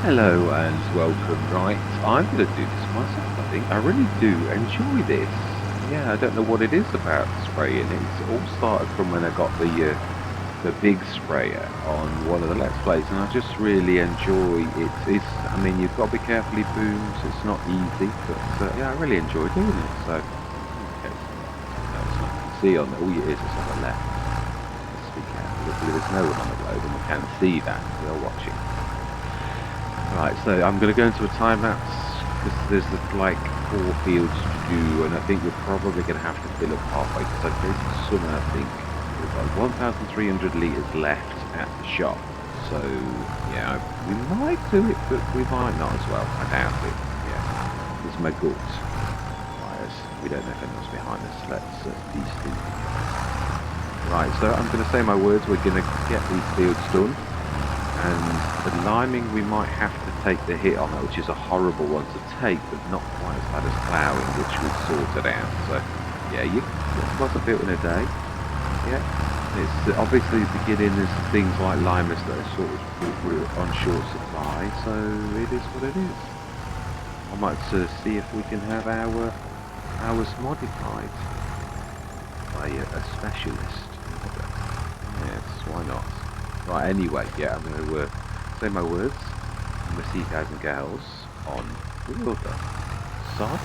Hello and welcome. Right, I'm going to do this myself. I think I really do enjoy this. Yeah, I don't know what it is about spraying. It's all started from when I got the big sprayer on one of the Let's Plays, and I just really enjoy it. I mean, you've got to be careful, it booms. It's not easy, but yeah, I really enjoy doing it. So, okay, no, it's not. You can see on there, all it is on the left. Let's be careful. Hopefully, there's no one on the road, and we can see that we're watching. Right, so I'm going to go into a time lapse because there's like 4 fields to do, and I think we're probably going to have to fill up halfway because I did some, I think we've got 1,300 litres left at the shop. So yeah, we might do it, but we might not as well. I doubt it. Yeah, there's my gut bias. We don't know if anyone's behind us. Let's de-steam. Right, so I'm going to say my words. We're going to get these fields done. And the liming, we might have to take the hit on that, which is a horrible one to take, but not quite as bad as ploughing, which we've sorted out. So, yeah, it wasn't built in a day. Yeah, it's obviously the beginning. There's things like limers that are sort of on short supply, so it is what it is. I might see if we can have ours modified by a specialist. Yes, why not? Right, anyway, yeah, I'm going to say my words. I'm going to see you guys and gals on the other side.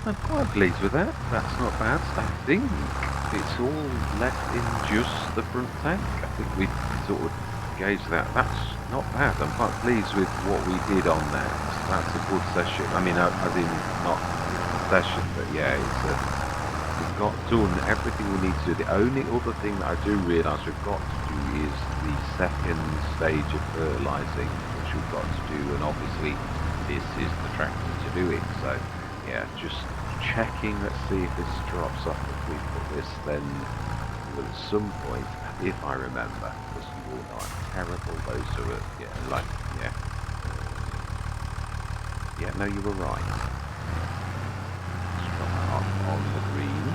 I'm quite pleased with that. That's not bad. I think it's all left in just the front tank. I think we sort of gauged that. That's not bad. I'm quite pleased with what we did on that. That's a good session. I mean, as in not a session, but yeah, we've got done everything we need to do. The only other thing that I do realise we've got to do is the second stage of fertilising, which we've got to do, and obviously this is the tractor to do it. So yeah, just checking. Let's see if this drops off. If we put this, then at some point, if I remember, because you all know I'm terrible. Those who are yeah, no, you were right. Let's drop that off on the green.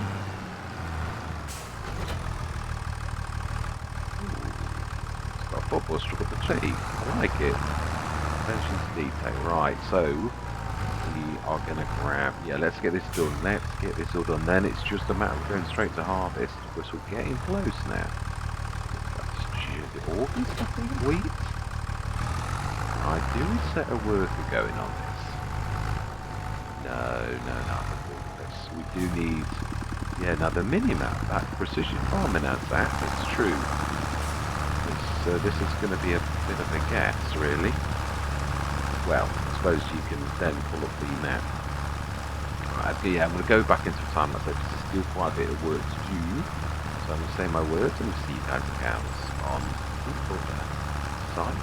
It's got a football struck at the tree. I like it. Attention to detail. Right, so we are going to grab, let's get this done. Let's get this all done. Then it's just a matter of going straight to harvest, because we're getting close now. That's August, I think, wheat. I do set a worker going on this. No, we do need, now the mini-map, that precision farming has that, it's true. This is going to be a bit of a guess, really. Well, I suppose you can then pull up the map. Right, yeah, I'm going to go back into time lapse because there's still quite a bit of work to do. So I'm going to say my words and see you guys accounts on side.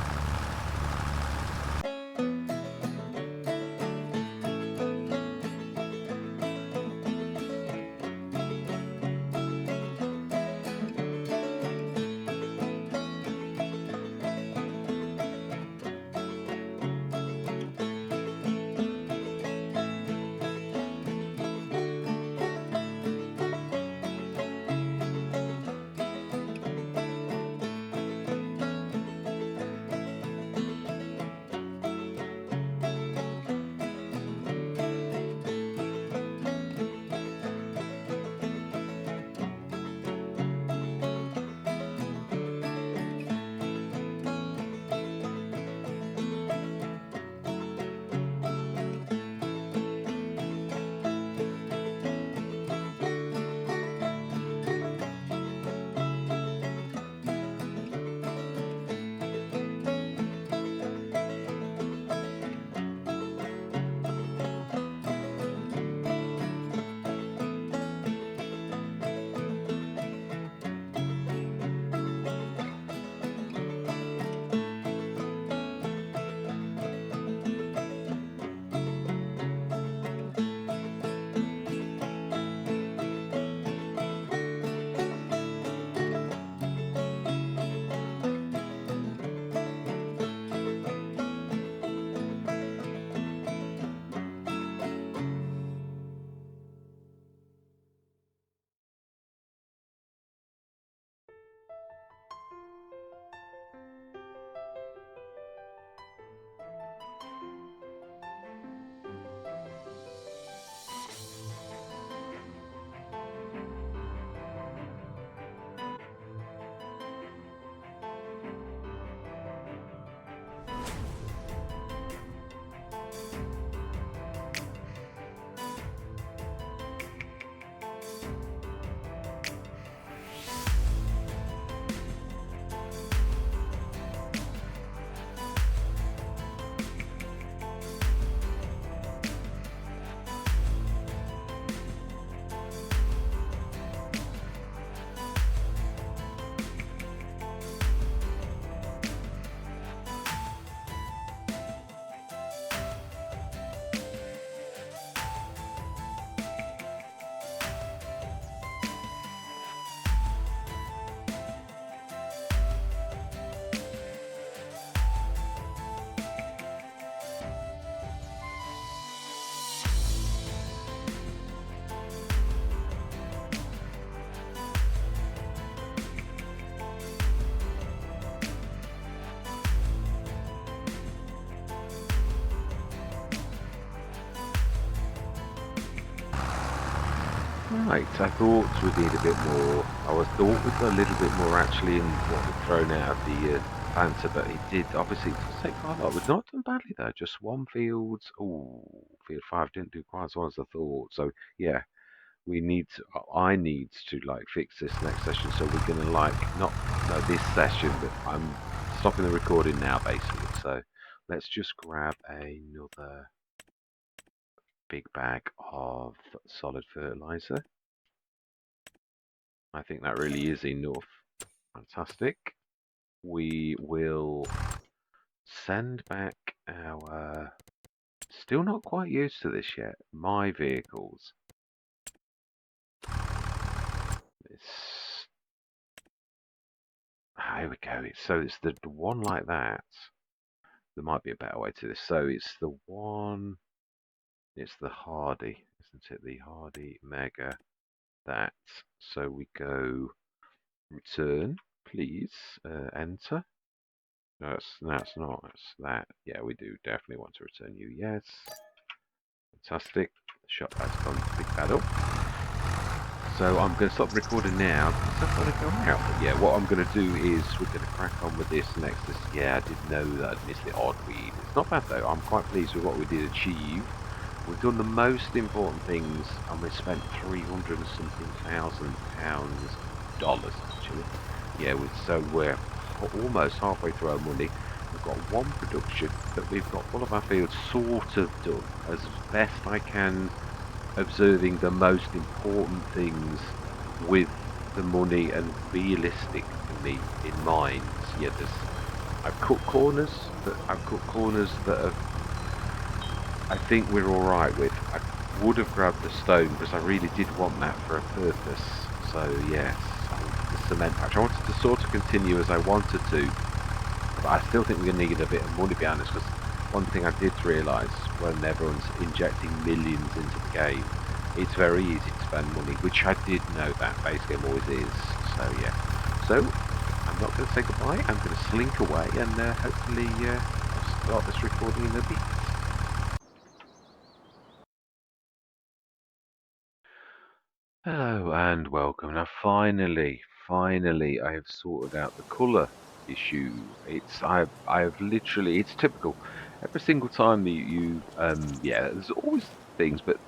Right, I thought we'd need a bit more. I thought we'd got a little bit more actually in what we've thrown out of the banter, but it did, obviously, it does take quite a lot. We've not done badly, though. Just one field. Oh, field 5 didn't do quite as well as I thought. So, yeah, I need to, like, fix this next session. So we're going to, like, not, no, this session, but I'm stopping the recording now, basically. So let's just grab another big bag of solid fertilizer. I think that really is enough. Fantastic. We will send back our... Still not quite used to this yet. My vehicles. It's... Here we go. So it's the one like that. There might be a better way to this. So it's the one... It's the Hardy, isn't it? The Hardy Mega. That. So we go return, please. Enter. No, it's not. It's that. Yeah, we do definitely want to return you. Yes. Fantastic. Shop has gone to pick that up. So I'm going to stop recording now. Is that going to go out? But yeah, what I'm going to do is we're going to crack on with this next. Yeah, I did know that I'd missed the odd weed. It's not bad though. I'm quite pleased with what we did achieve. We've done the most important things, and we spent 300 and something thousand pounds, dollars actually. Yeah, so we're almost halfway through our money. We've got one production that we've got all of our fields sort of done as best I can, observing the most important things with the money and realistic for me in mind. Yeah, I've cut corners, but I've cut corners that I think we're all right with. I would have grabbed the stone because I really did want that for a purpose. So yes, I wanted the cement patch. I wanted to sort of continue as I wanted to, but I still think we're going to need a bit of money behind this, because one thing I did realise when everyone's injecting millions into the game, it's very easy to spend money, which I did know that base game always is. So yeah. So I'm not going to say goodbye. I'm going to slink away and hopefully I'll start this recording in a bit. Hello and welcome. Now finally, I have sorted out the colour issue. I've literally, it's typical. Every single time that yeah, there's always things, but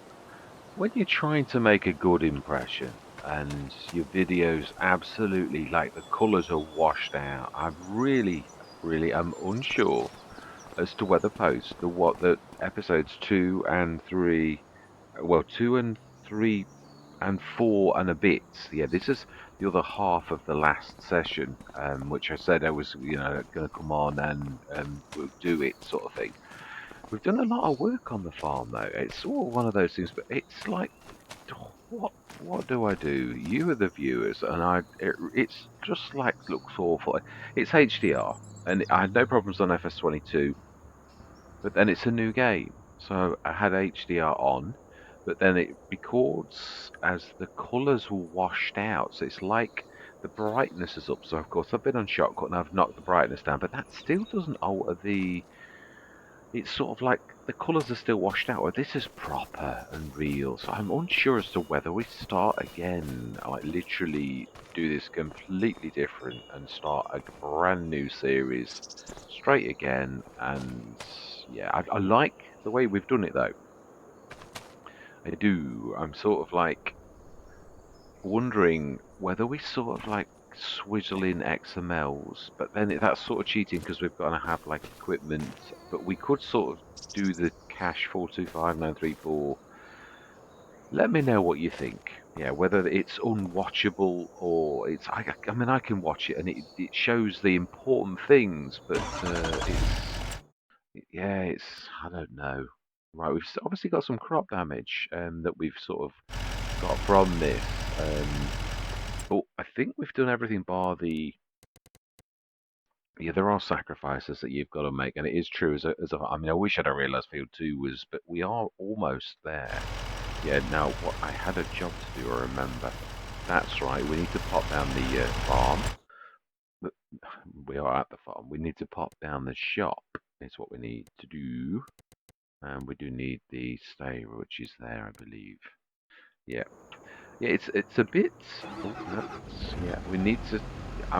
when you're trying to make a good impression and your videos absolutely, like, the colours are washed out, I really am unsure as to whether post the episodes 2 and 3, well, 2 and 3 and 4 and a bit. Yeah, this is the other half of the last session, which I said I was, going to come on and we'll do it, sort of thing. We've done a lot of work on the farm, though. It's sort of one of those things, but it's like, what do I do? You are the viewers, and it's just like looks awful. It's HDR, and I had no problems on FS22. But then it's a new game. So I had HDR on, but then it records as the colours were washed out. So it's like the brightness is up. So of course I've been on shortcut and I've knocked the brightness down, but that still doesn't alter the... It's sort of like the colours are still washed out. Well, this is proper and real. So I'm unsure as to whether we start again, like literally do this completely different and start a brand new series straight again. And yeah, I like the way we've done it though. I do. I'm sort of like wondering whether we sort of like swizzle in XMLs, but then that's sort of cheating because we've got to have like equipment. But we could sort of do the cache 425934. Let me know what you think. Yeah, whether it's unwatchable or it's. I mean, I can watch it and it shows the important things, but it's. I don't know. Right, we've obviously got some crop damage that we've sort of got from this. But I think we've done everything bar the... Yeah, there are sacrifices that you've got to make, and it is true. I mean, I wish I'd have realised Field 2 was, but we are almost there. Yeah, now, what I had a job to do, I remember. That's right, we need to pop down the farm. But we are at the farm. We need to pop down the shop, is what we need to do. And we do need the stable, which is there, I believe. Yeah. Yeah, it's a bit. Oh, no, yeah, we need to.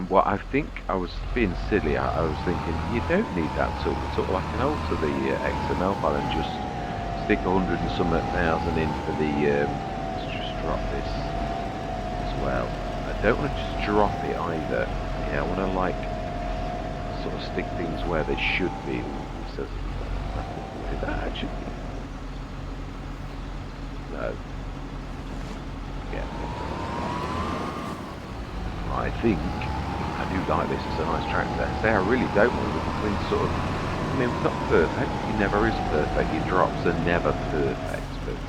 Well, I think I was being silly. I was thinking you don't need that tool at all. I can alter the XML file and just stick 100 and some thousand in for the. Let's just drop this as well. I don't want to just drop it either. Yeah, I want to like sort of stick things where they should be. Ooh, it says, did that actually? No. Yeah. I think I do like this. It's a nice track there. Say I really don't want to between sort of. I mean, it's not perfect. It never is perfect. Your drops are never perfect.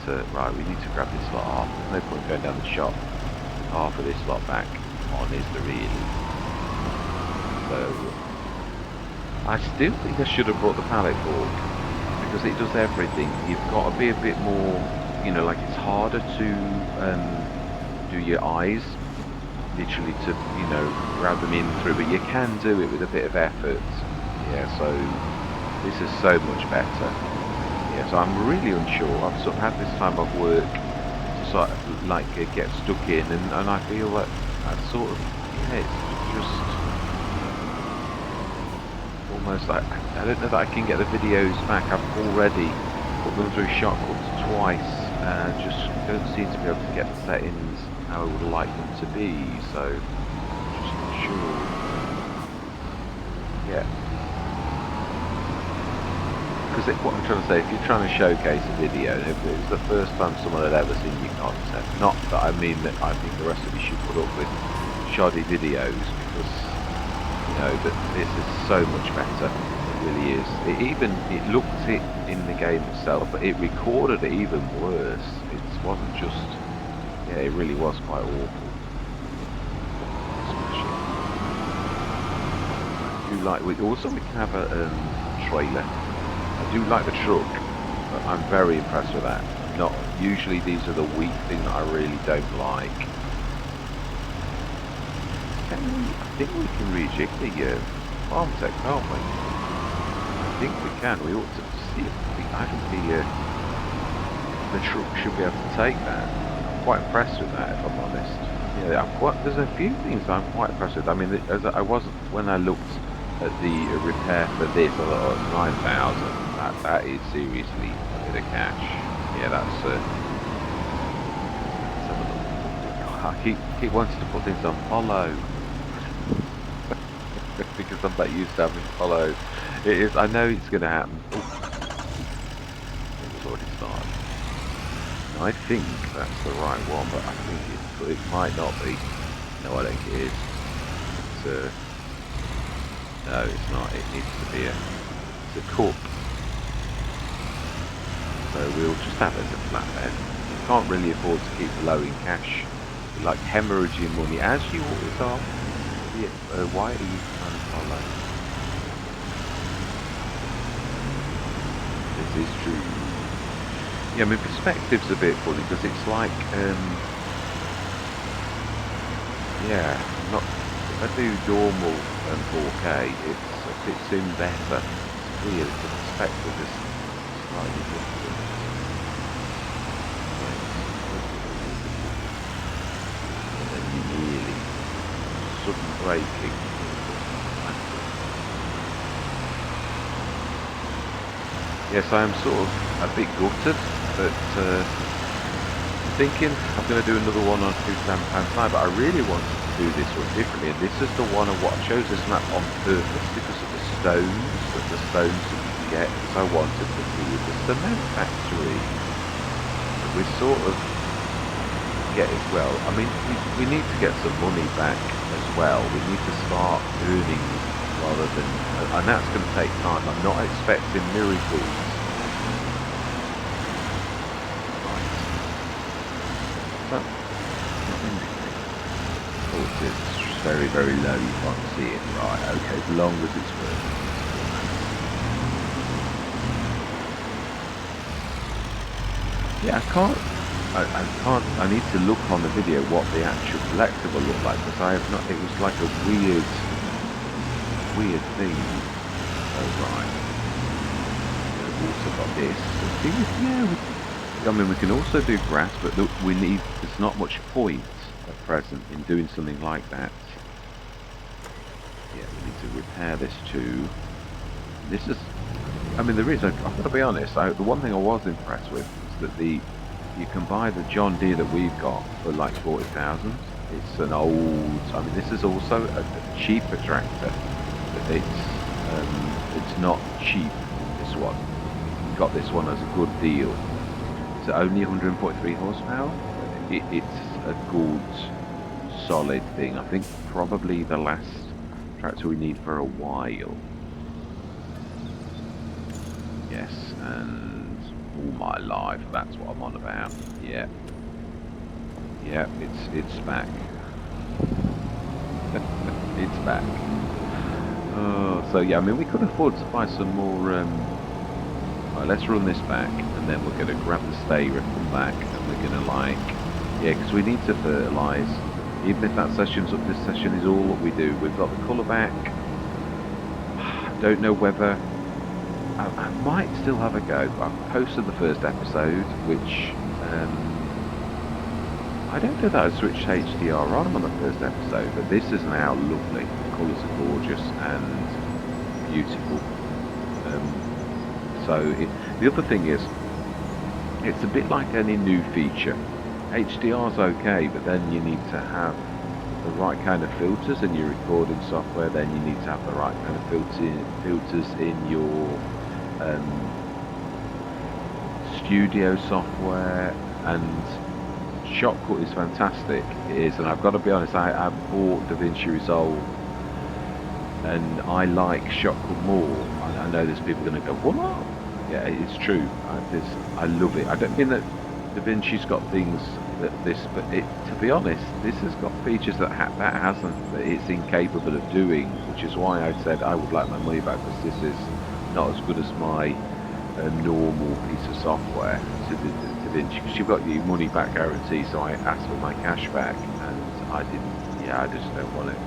But right, we need to grab this lot off. There's no point going down the shop. Half of this lot back on, is there really? So I still think I should have brought the pallet fork because it does everything. You've got to be a bit more, you know, like it's harder to do your eyes, literally to, you know, grab them in through, but you can do it with a bit of effort. Yeah, so this is so much better. Yeah, so I'm really unsure. I've sort of had this time off work to sort of like get stuck in, and I feel that I sort of, yeah, it's just almost like I don't know that I can get the videos back. I've already put them through shortcuts twice and just don't seem to be able to get the settings how I would like them to be, so just not sure. Yeah. Because what I'm trying to say, if you're trying to showcase a video, if it was the first time someone had ever seen your content, not that I mean that I think the rest of you should put up with shoddy videos, because you know that this is so much better. It really is. It looked it in the game itself, but it recorded it even worse. It wasn't just. Yeah, it really was quite awful. I do like. We can have a trailer. I do like the truck, but I'm very impressed with that. Not usually these are the weak things that I really don't like. Can we? I think we can rejig the farm tech, can't we? I think we can. We ought to see if I think the truck should be able to take that. I'm quite impressed with that, if I'm honest. Yeah, there's a few things I'm quite impressed with. I mean, as I wasn't when I looked at the repair for this, I thought, oh, it's 9,000. That is seriously a bit of cash. Yeah, that's. I keep wanting to put things on follow because I'm not used to having follow. It is. I know it's going to happen. Ooh. It's already started. I think that's the right one, but I think it might not be. No, I don't think it is. No, it's not. It needs to be it's a cup. So we'll just have it as a flatbed. You can't really afford to keep blowing cash. You're like hemorrhaging money as you always are. Yeah, why are you trying to follow? This is true. Yeah, I mean, perspective's a bit funny because it's like, yeah, not. If I do normal and 4K, it fits in better. It's weird. The perspective is slightly different. And then you nearly sudden braking. Yes, I am sort of a bit gutted, but thinking I'm going to do another one on £2,000, but I really wanted to do this one differently, and this is the one of what I chose this map on purpose because of the stones that you can get, because I wanted to do with the cement factory. And we sort of get it well. I mean, we need to get some money back as well. We need to start earning rather than, and that's going to take time. I'm not expecting miracles. It's just very, very low, you can't see it. Right, okay, as long as it's working. Yeah, I need to look on the video what the actual collectible looked like, because I have not, it was like a weird thing. Oh, right. We've also got this. Yeah, I mean, we can also do grass, but look, there's not much point at present in doing something like that. Yeah, we need to repair this too. This is, I mean, I've got to be honest, the one thing I was impressed with is that you can buy the John Deere that we've got for like 40,000. It's an old, I mean, this is also a cheaper tractor, but it's not cheap, this one. We got this one as a good deal. It's only 143 horsepower. It's a good, solid thing. I think probably the last tractor we need for a while. Yes, and all my life, that's what I'm on about. Yeah. Yeah, it's back. It's back. Oh, so yeah, I mean, we could afford to buy some more. Right, let's run this back, and then we're going to grab the stayer and come back, and we're going to yeah, because we need to fertilise. Even if that session's up, this session is all that we do. We've got the colour back. Don't know whether I might still have a go. I've posted the first episode, which I don't know that I switched HDR on the first episode, but this is now lovely. The colours are gorgeous and beautiful. The other thing is, it's a bit like any new feature. HDR's okay, but then you need to have the right kind of filters in your recording software. Then you need to have the right kind of filters in your studio software, and Shotcut is fantastic. It is, and I've got to be honest, I bought DaVinci Resolve, and I like Shotcut more. I know there's people going to go, what? Yeah, it's true. I love it. I don't mean that DaVinci's got things that but to be honest, this has got features that hasn't, that it's incapable of doing, which is why I said I would like my money back, because this is not as good as my normal piece of software to DaVinci, because you've got your money back guarantee. So I asked for my cash back, and I didn't. Yeah, I just don't want it.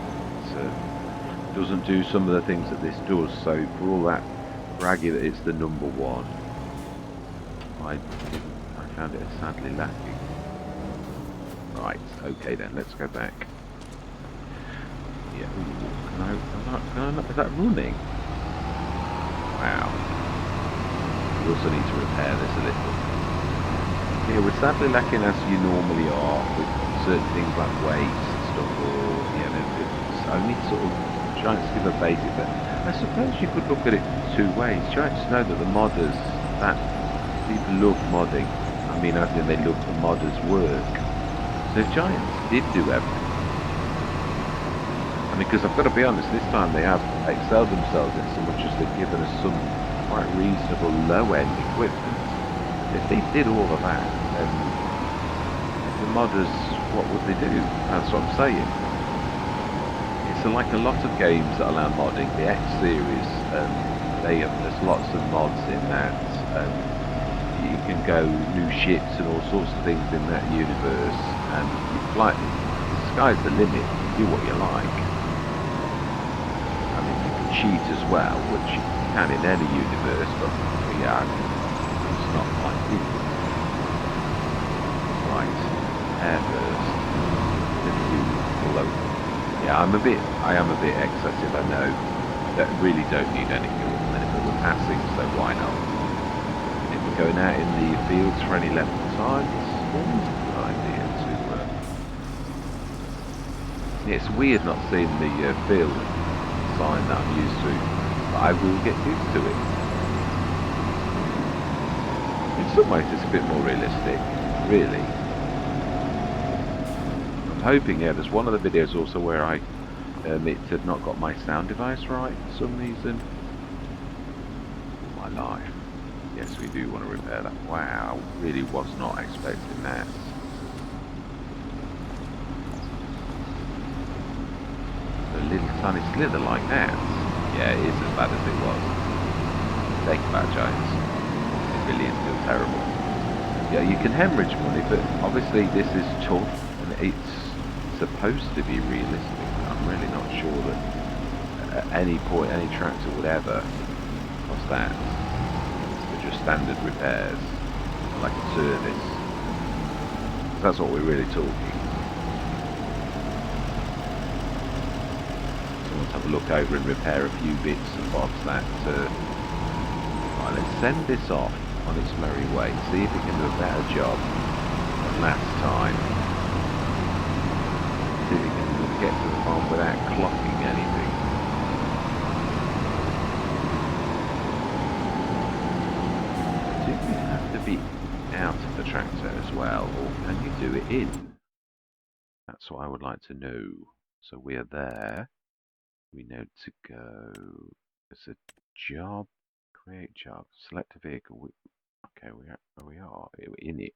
It doesn't do some of the things that this does. So for all that braggy that it's the number one, I found it sadly lacking. Right, okay then, let's go back. Yeah, ooh, is that running? Wow. We also need to repair this a little. Yeah, we're sadly lacking, as you normally are, with certain things like weights and stuff, or, you know, it's only sort of trying to give a basic, but I suppose you could look at it two ways. Giants know that the modders, that people love modding. I mean, as in they love the modders' work. So if Giants did do everything, I mean, because I've got to be honest, this time they have excelled themselves in so much as they've given us some quite reasonable low-end equipment. If they did all of that, then the modders, what would they do? That's what I'm saying. It's like a lot of games that allow modding. The X series, there's lots of mods in that. You can go new ships and all sorts of things in that universe, and like the sky's the limit. You do what you like. I mean, you can cheat as well, which you can in any universe, but yeah, it's not like it. Right, air first. Yeah, I am a bit excessive, I know. I really don't need any fuel at the minute, but we're passing, so why not? If we're going out in the fields for any length of time, it's always a good idea to... Yeah, it's weird not seeing the field sign that I'm used to, but I will get used to it. In some ways it's a bit more realistic, really. I'm hoping, yeah, there's one of the videos also where it had not got my sound device right for some reason. My life. Yes, we do want to repair that. Wow, really was not expecting that. A little tiny slither like that. Yeah, it is as bad as it was. Take it back, Giants. It really is still terrible. Yeah, you can hemorrhage money, but obviously this is tough, and it's supposed to be realistic. I'm really not sure that at any point any tractor would ever cost that. They're just standard repairs. like a service. That's what we're really talking. So let's have a look over and repair a few bits and bobs that. Right, let's send this off on its merry way. See if it can do a better job than last time. See if it can get to the farm without clocking anything. Do you have to be out of the tractor as well, or can you do it in? That's what I would like to know. So we are there. We know to go. There's a job. Create job. Select a vehicle. Okay, we are in it.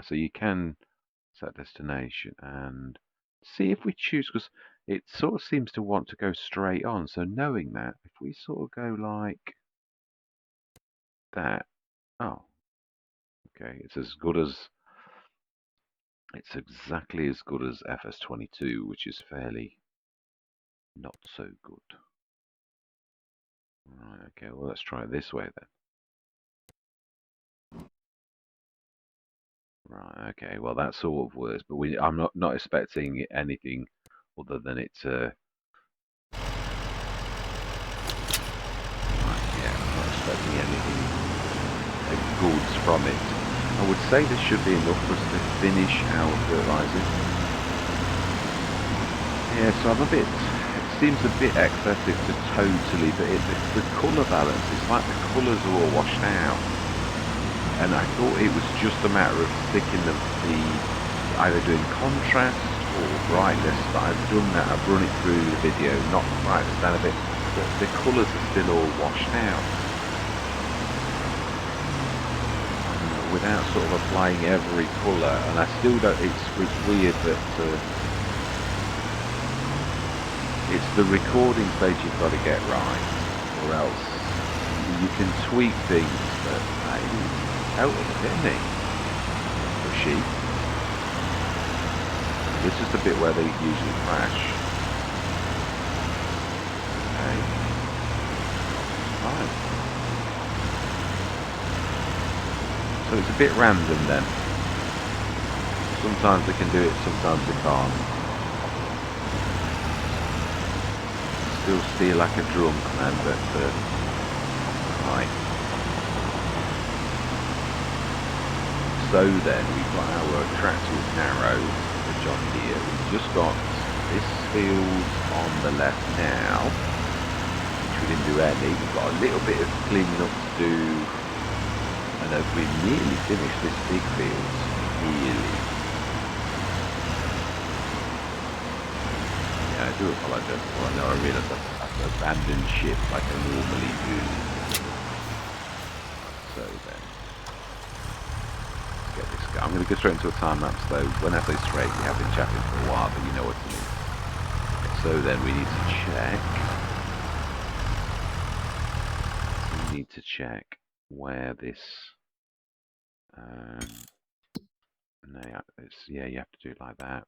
So you can set destination and see if we choose, because it sort of seems to want to go straight on. So knowing that, if we sort of go like that, oh, okay, it's exactly as good as FS25, which is fairly not so good. Right, okay, well let's try it this way then. Right, okay, well that sort of works, but I'm not expecting anything other than it to. Right, yeah, I'm not expecting anything goods from it. I would say this should be enough for us to finish our fertilizing. Yeah, so it seems a bit excessive to totally, but it's the colour balance. It's like the colours are all washed out. And I thought it was just a matter of sticking the either doing contrast or brightness, but I've done that. I've run it through the video, knocked the brightness down a bit, but the colours are still all washed out. Without sort of applying every colour, and I still don't. It's weird that it's the recording stage you've got to get right, or else you can tweak things. But out of it, isn't he? For sheep. This is the bit where they usually crash. Okay. Fine. So it's a bit random then. Sometimes they can do it, sometimes they can't. Still steer like a drunk, man, but right. So then we've got our tractor with narrow, the John Deere. We've just got this field on the left now, which we didn't do any. We've got a little bit of cleaning up to do, and we've nearly finished this big field. Nearly. Yeah, I do apologise. Well, I know I realise I've abandoned ship like I normally do. So then. Get this guy. I'm going to go straight into a time lapse though. When I say straight, we have been chatting for a while, but you know what I mean. So then we need to check. We need to check where this. No, yeah, you have to do it like that.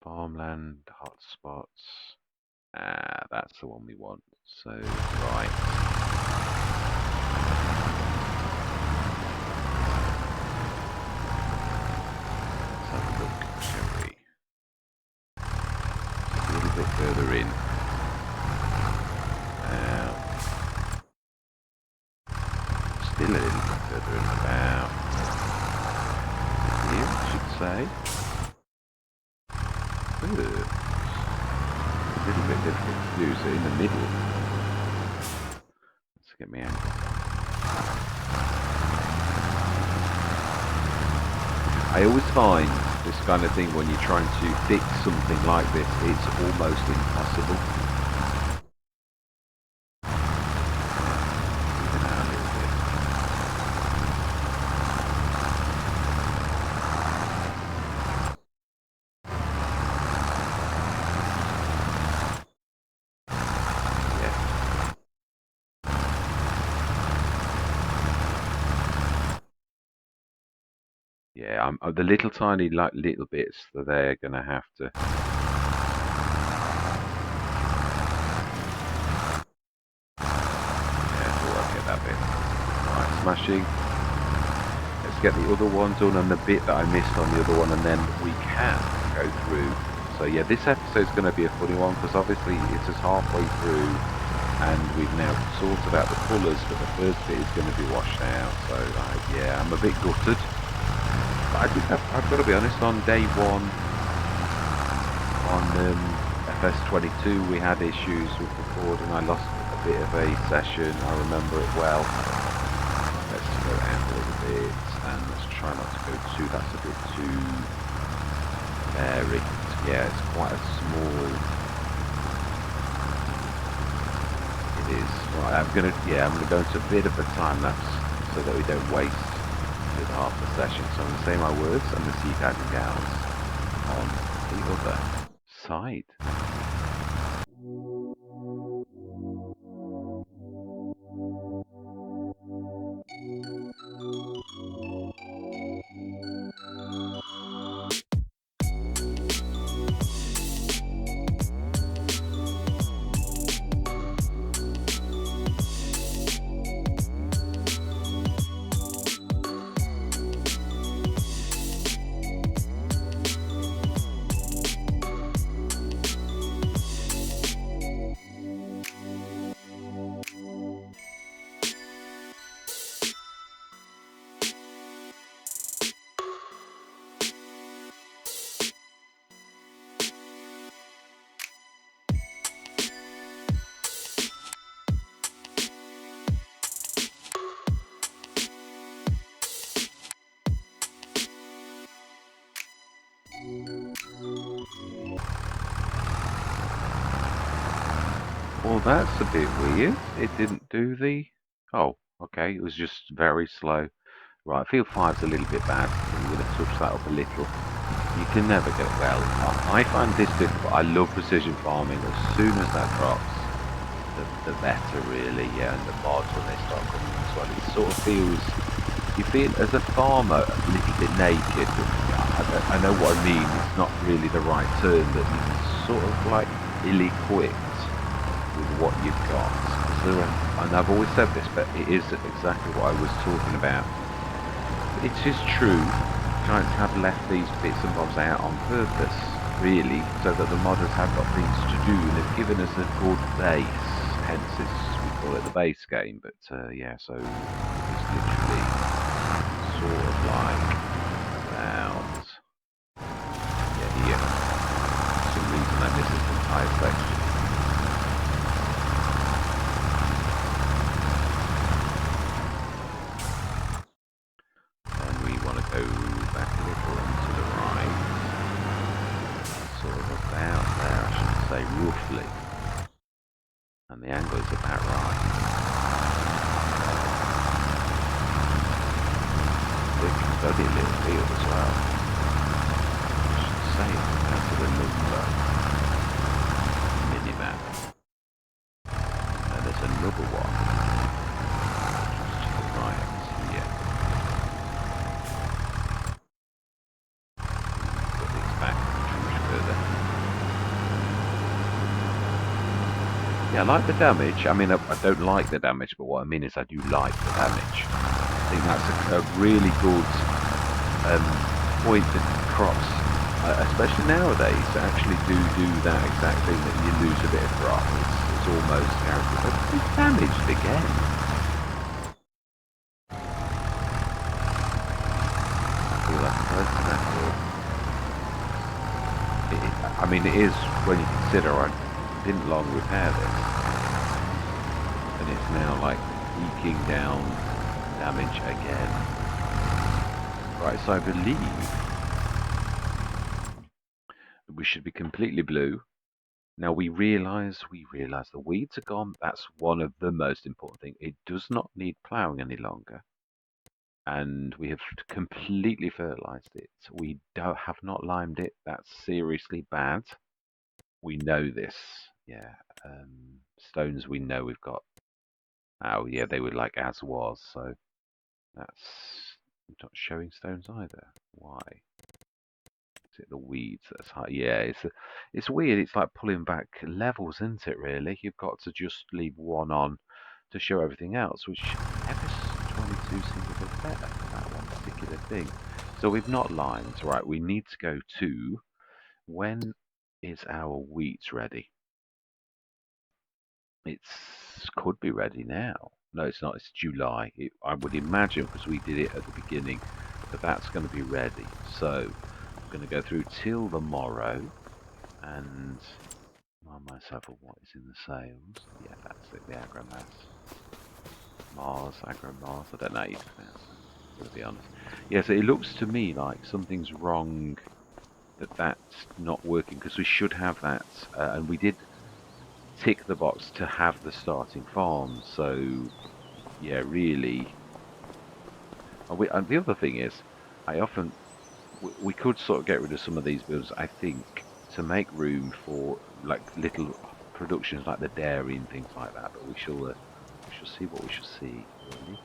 Farmland, hotspots. That's the one we want. So right. A little bit further in. Still a little bit further in, about here, I should say. Good. A little bit difficult to do, so in the middle. Let's get my angle. I always find this kind of thing when you're trying to fix something like this, it's almost impossible. Yeah, the little tiny little bits that they're gonna have to. Yeah, we'll get that bit. Right, smashing. get the other one done and the bit that I missed on the other one, and then we can go through. So yeah, this episode's going to be a funny one because obviously it's just halfway through and we've now sorted out the colours, but the first bit is going to be washed out. So yeah, I'm a bit gutted. But I think I've got to be honest, on day one on FS25 we had issues with recording. I lost a bit of a session, I remember it well. Let's go out a little bit and let's try not to go too, that's a bit too varied. Yeah, it's quite a small, it is. Right, I'm gonna go into a bit of a time lapse so that we don't waste half the session. So I'm gonna say my words, I'm gonna see you guys and gals on the other side. Well, that's a bit weird. It didn't do the... Oh, okay. It was just very slow. Right, field 5's a little bit bad. I'm going to touch that up a little. You can never get it well. I find this difficult. I love precision farming. As soon as that drops, the better, really. Yeah, and the mods when they start coming as well. It sort of feels... You feel, as a farmer, a little bit naked. I know what I mean. It's not really the right term, but you're sort of like ill-equipped with what you've got. So, and I've always said this, but it is exactly what I was talking about. It is true, giants have left these bits and bobs out on purpose, really, so that the modders have got things to do, and they've given us a good base, hence we call it the base game, but yeah, so it's literally sort of like about, yeah, here. For some reason I missed this entire section. Go back a little and to the right, sort of about there, I should say, roughly, and the angle is about right. Big study little field as well. I should say it's about to the number minimap, and there's another one just to the right here. Yeah, I like the damage. I mean, I don't like the damage, but what I mean is I do like the damage. I think that's a really good point that crops, especially nowadays, actually do that exact thing that you lose a bit of crop. It's almost guaranteed. But it's damaged again. I feel like I mean, it is when you consider I didn't long repair this, and it's now like eking down damage again. Right, so I believe we should be completely blue. Now we realise the weeds are gone. That's one of the most important things. It does not need ploughing any longer, and we have completely fertilised it. We have not limed it. That's seriously bad. We know this. Yeah, stones we know we've got. Oh yeah, they were like as was, so that's not showing stones either. Why? Is it the weeds that's high? Yeah, it's weird. It's like pulling back levels, isn't it? Really, you've got to just leave one on to show everything else, which FS22 seems a bit better for that one particular particular thing. So we've not lined. Right, we need to go to, when is our wheat ready? It's could be ready now. No, it's not. It's July. I would imagine, because we did it at the beginning, that that's going to be ready. So I'm going to go through till the morrow and remind myself of what is in the sales. Yeah, that's it. The Agromass. Mars. I don't know how you pronounce that. I'm going to be honest. Yeah, so it looks to me like something's wrong, that's not working, because we should have that. And we did tick the box to have the starting farm. So yeah, really. And the other thing is, I often we could sort of get rid of some of these buildings, I think, to make room for like little productions like the dairy and things like that. But we shall see what we shall see, really.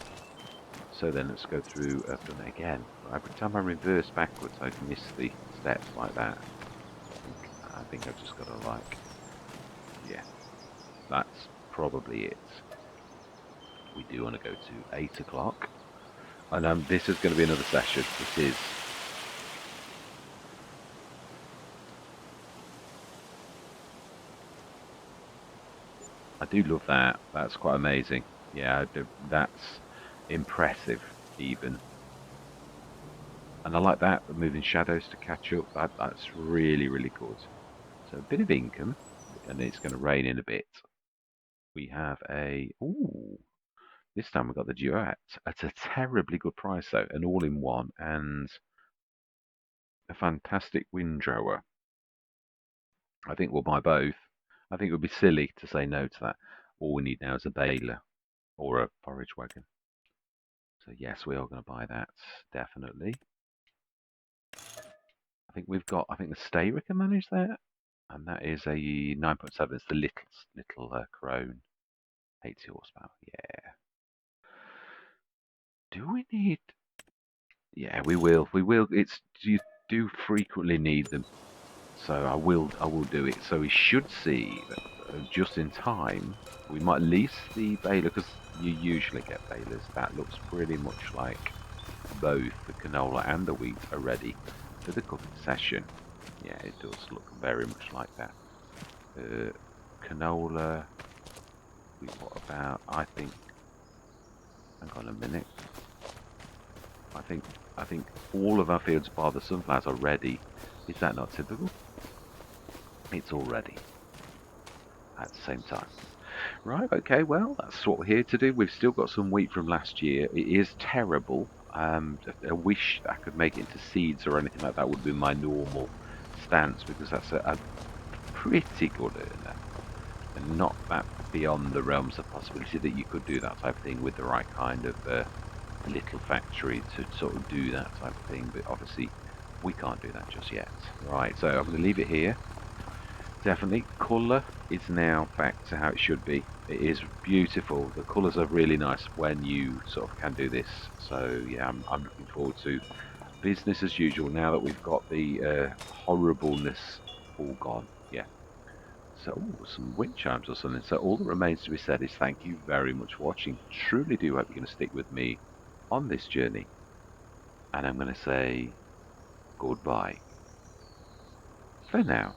So then let's go through. I've done it again. Every time I reverse backwards, I've missed the steps like that. I think I've just got to like, yeah, that's probably it. We do want to go to 8 o'clock. And this is going to be another session. This is. I do love that. That's quite amazing. Yeah, that's impressive, even. And I like that, moving shadows to catch up. That's really, really good. So a bit of income, and it's going to rain in a bit. We have a. Ooh. This time we got the duet at a terribly good price, though. An all-in-one and a fantastic windrower. I think we'll buy both. I think it would be silly to say no to that. All we need now is a baler or a forage wagon. So yes, we are going to buy that, definitely. I think the Stayrick can manage that. And that is a 9.7. It's the little crone. 80 horsepower. Yeah. Do we need... Yeah, we will. We will. You do frequently need them. So I will do it. So we should see that just in time. We might lease the baler, because you usually get balers. That looks pretty much like both the canola and the wheat are ready for the cooking session. Yeah, it does look very much like that. Canola, what about, I think, hang on a minute. I think all of our fields bar the sunflowers are ready. Is that not typical? It's all ready at the same time. Right, okay, well, that's what we're here to do. We've still got some wheat from last year. It is terrible. I wish I could make it into seeds or anything like that would be my normal stance, because that's a pretty good earner. And not that beyond the realms of possibility that you could do that type of thing with the right kind of little factory to sort of do that type of thing. But obviously, we can't do that just yet. Right, so I'm going to leave it here. Definitely, colour is now back to how it should be. It is beautiful. The colours are really nice when you sort of can do this. So yeah, I'm looking forward to business as usual now that we've got the horribleness all gone. Yeah. So, ooh, some wind chimes or something. So all that remains to be said is thank you very much for watching. Truly do hope you're going to stick with me on this journey. And I'm going to say goodbye for now.